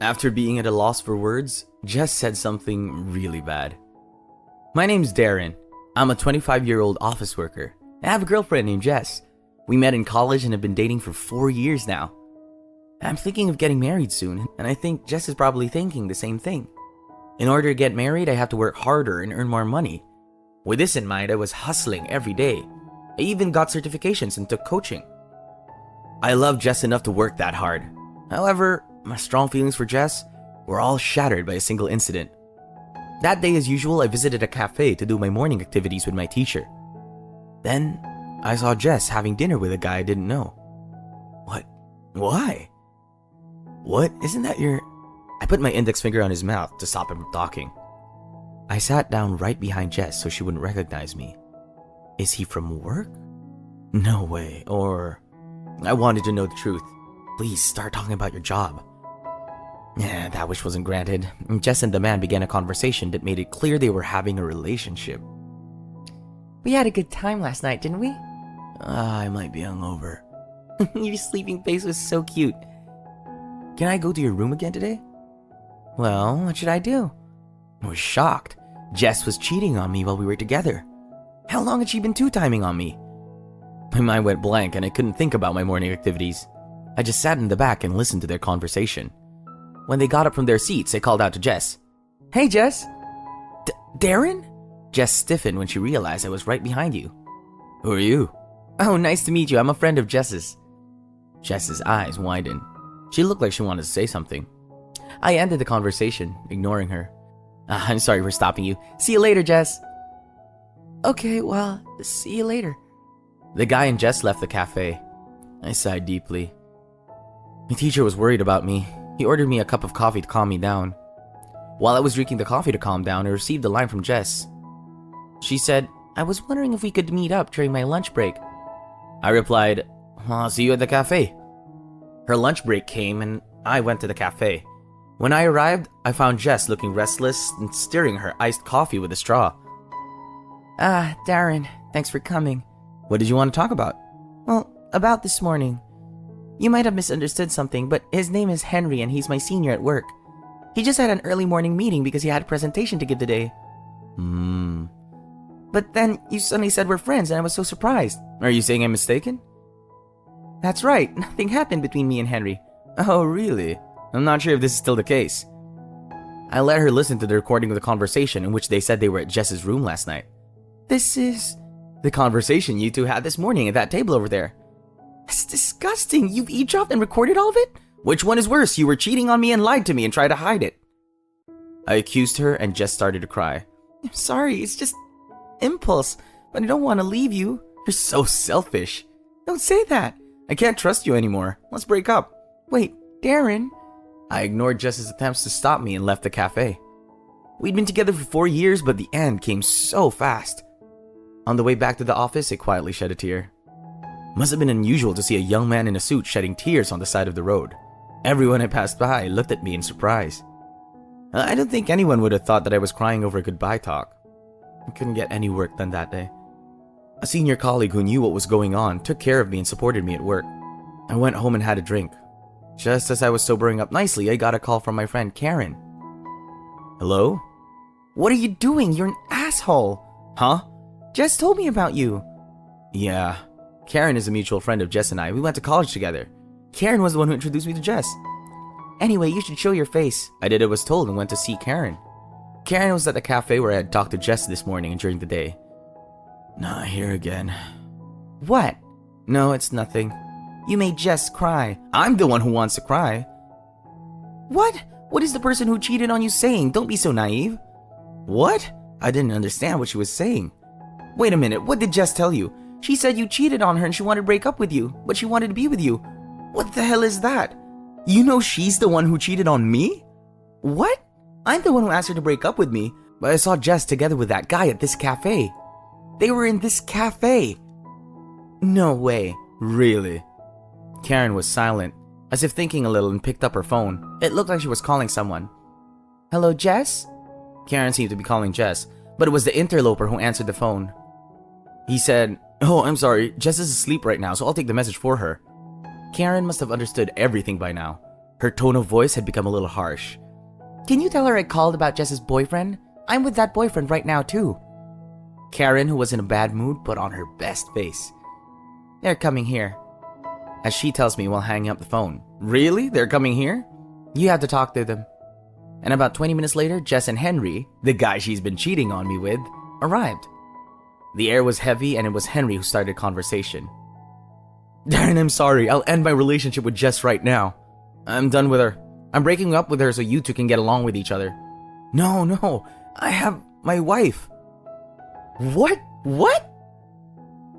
After being at a loss for words, Jess said something really bad. My name's Darren. I'm a 25-year-old office worker. I have a girlfriend named Jess. We met in college and have been dating for 4 years now. I'm thinking of getting married soon, and I think Jess is probably thinking the same thing. In order to get married, I have to work harder and earn more money. With this in mind, I was hustling every day. I even got certifications and took coaching. I love Jess enough to work that hard. However, my strong feelings for Jess were all shattered by a single incident. That day, as usual, I visited a cafe to do my morning activities with my teacher. Then, I saw Jess having dinner with a guy I didn't know. What? Why? What? Isn't that your... I put my index finger on his mouth to stop him from talking. I sat down right behind Jess so she wouldn't recognize me. Is he from work? No way. Or... I wanted to know the truth. Please start talking about your job. Yeah, that wish wasn't granted. Jess and the man began a conversation that made it clear they were having a relationship. We had a good time last night, didn't we? I might be hungover. Your sleeping face was so cute. Can I go to your room again today? Well, what should I do? I was shocked. Jess was cheating on me while we were together. How long had she been two-timing on me? My mind went blank and I couldn't think about my morning activities. I just sat in the back and listened to their conversation. When they got up from their seats, I called out to Jess. Hey, Jess. Darren? Jess stiffened when she realized I was right behind you. Who are you? Oh, nice to meet you. I'm a friend of Jess's. Jess's eyes widened. She looked like she wanted to say something. I ended the conversation, ignoring her. I'm sorry for stopping you. See you later, Jess. Okay, well, see you later. The guy and Jess left the cafe. I sighed deeply. My teacher was worried about me. He ordered me a cup of coffee to calm me down. While I was drinking the coffee to calm down, I received a line from Jess. She said, I was wondering if we could meet up during my lunch break. I replied, I'll see you at the cafe. Her lunch break came and I went to the cafe. When I arrived, I found Jess looking restless and stirring her iced coffee with a straw. Darren, thanks for coming. What did you want to talk about? Well, about this morning. You might have misunderstood something, but his name is Henry and he's my senior at work. He just had an early morning meeting because he had a presentation to give today. But then you suddenly said we're friends and I was so surprised. Are you saying I'm mistaken? That's right, nothing happened between me and Henry. Oh, really? I'm not sure if this is still the case. I let her listen to the recording of the conversation in which they said they were at Jess's room last night. This is... the conversation you two had this morning at that table over there. It's disgusting. You've eavesdropped and recorded all of it? Which one is worse? You were cheating on me and lied to me and tried to hide it. I accused her and Jess started to cry. I'm sorry, it's just impulse, but I don't want to leave you. You're so selfish. Don't say that. I can't trust you anymore. Let's break up. Wait, Darren. I ignored Jess's attempts to stop me and left the cafe. We'd been together for 4 years, but the end came so fast. On the way back to the office, I quietly shed a tear. Must have been unusual to see a young man in a suit shedding tears on the side of the road. Everyone I passed by looked at me in surprise. I don't think anyone would have thought that I was crying over a goodbye talk. I couldn't get any work done that day. A senior colleague who knew what was going on took care of me and supported me at work. I went home and had a drink. Just as I was sobering up nicely, I got a call from my friend Karen. Hello? What are you doing? You're an asshole. Huh? Jess told me about you. Yeah. Karen is a mutual friend of Jess and I. We went to college together. Karen was the one who introduced me to Jess. Anyway, you should show your face. I did as I was told and went to see Karen. Karen was at the cafe where I had talked to Jess this morning and during the day. Not here again. What? No, it's nothing. You made Jess cry. I'm the one who wants to cry. What? What is the person who cheated on you saying? Don't be so naive. What? I didn't understand what she was saying. Wait a minute, what did Jess tell you? She said you cheated on her and she wanted to break up with you, but she wanted to be with you. What the hell is that? You know she's the one who cheated on me? What? I'm the one who asked her to break up with me, but I saw Jess together with that guy at this cafe. They were in this cafe. No way. Really? Karen was silent, as if thinking a little, and picked up her phone. It looked like she was calling someone. Hello, Jess? Karen seemed to be calling Jess, but it was the interloper who answered the phone. He said, "Oh, I'm sorry, Jess is asleep right now, so I'll take the message for her." Karen must have understood everything by now. Her tone of voice had become a little harsh. Can you tell her I called about Jess's boyfriend? I'm with that boyfriend right now too. Karen, who was in a bad mood, put on her best face. They're coming here. As she tells me while hanging up the phone. Really? They're coming here? You have to talk to them. And about 20 minutes later, Jess and Henry, the guy she's been cheating on me with, arrived. The air was heavy and it was Henry who started conversation. Darren, I'm sorry. I'll end my relationship with Jess right now. I'm done with her. I'm breaking up with her so you two can get along with each other. No. I have my wife. What?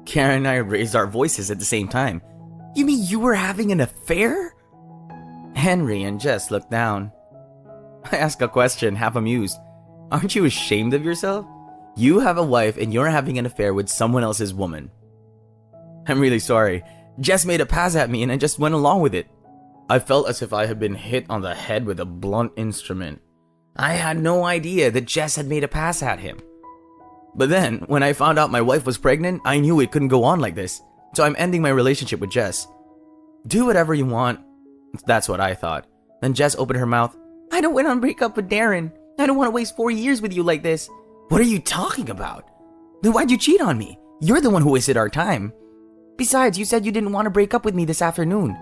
Karen and I raised our voices at the same time. You mean you were having an affair? Henry and Jess looked down. I asked a question, half amused. Aren't you ashamed of yourself? You have a wife and you're having an affair with someone else's woman. I'm really sorry. Jess made a pass at me and I just went along with it. I felt as if I had been hit on the head with a blunt instrument. I had no idea that Jess had made a pass at him. But then, when I found out my wife was pregnant, I knew it couldn't go on like this. So I'm ending my relationship with Jess. Do whatever you want. That's what I thought. Then Jess opened her mouth. I don't want to break up with Darren. I don't want to waste 4 years with you like this. What are you talking about? Then why'd you cheat on me? You're the one who wasted our time. Besides, you said you didn't want to break up with me this afternoon.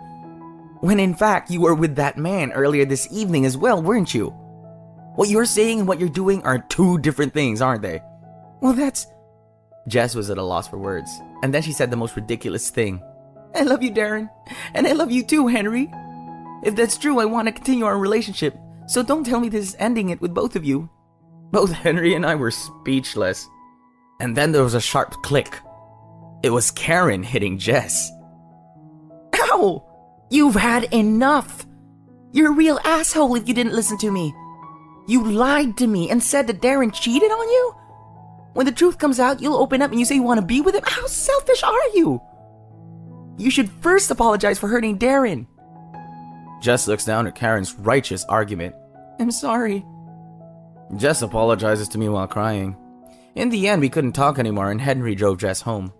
When in fact, you were with that man earlier this evening as well, weren't you? What you're saying and what you're doing are two different things, aren't they? Well, that's... Jess was at a loss for words, and then she said the most ridiculous thing. I love you, Darren. And I love you too, Henry. If that's true, I want to continue our relationship. So don't tell me this is ending it with both of you. Both Henry and I were speechless. And then there was a sharp click. It was Karen hitting Jess. Ow! You've had enough! You're a real asshole if you didn't listen to me. You lied to me and said that Darren cheated on you? When the truth comes out, you'll open up and you say you want to be with him? How selfish are you? You should first apologize for hurting Darren. Jess looks down at Karen's righteous argument. I'm sorry. Jess apologizes to me while crying. In the end, we couldn't talk anymore and Henry drove Jess home.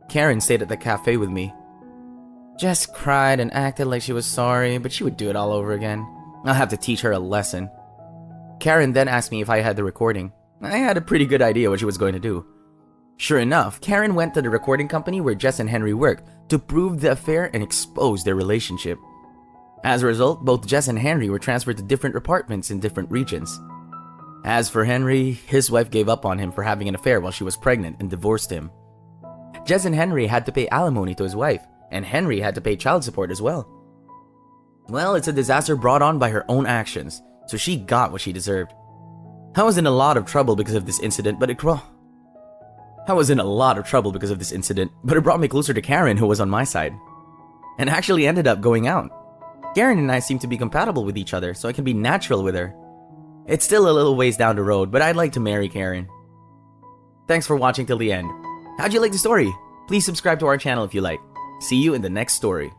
Karen stayed at the cafe with me. Jess cried and acted like she was sorry, but she would do it all over again. I'll have to teach her a lesson. Karen then asked me if I had the recording. I had a pretty good idea what she was going to do. Sure enough, Karen went to the recording company where Jess and Henry worked to prove the affair and expose their relationship. As a result, both Jess and Henry were transferred to different apartments in different regions. As for Henry, his wife gave up on him for having an affair while she was pregnant and divorced him. Jess and Henry had to pay alimony to his wife, and Henry had to pay child support as well. Well, it's a disaster brought on by her own actions, so she got what she deserved. I was in a lot of trouble because of this incident, but it brought me closer to Karen, who was on my side, and actually ended up going out. Karen and I seem to be compatible with each other, so I can be natural with her. It's still a little ways down the road, but I'd like to marry Karen. Thanks for watching till the end. How'd you like the story? Please subscribe to our channel if you like. See you in the next story.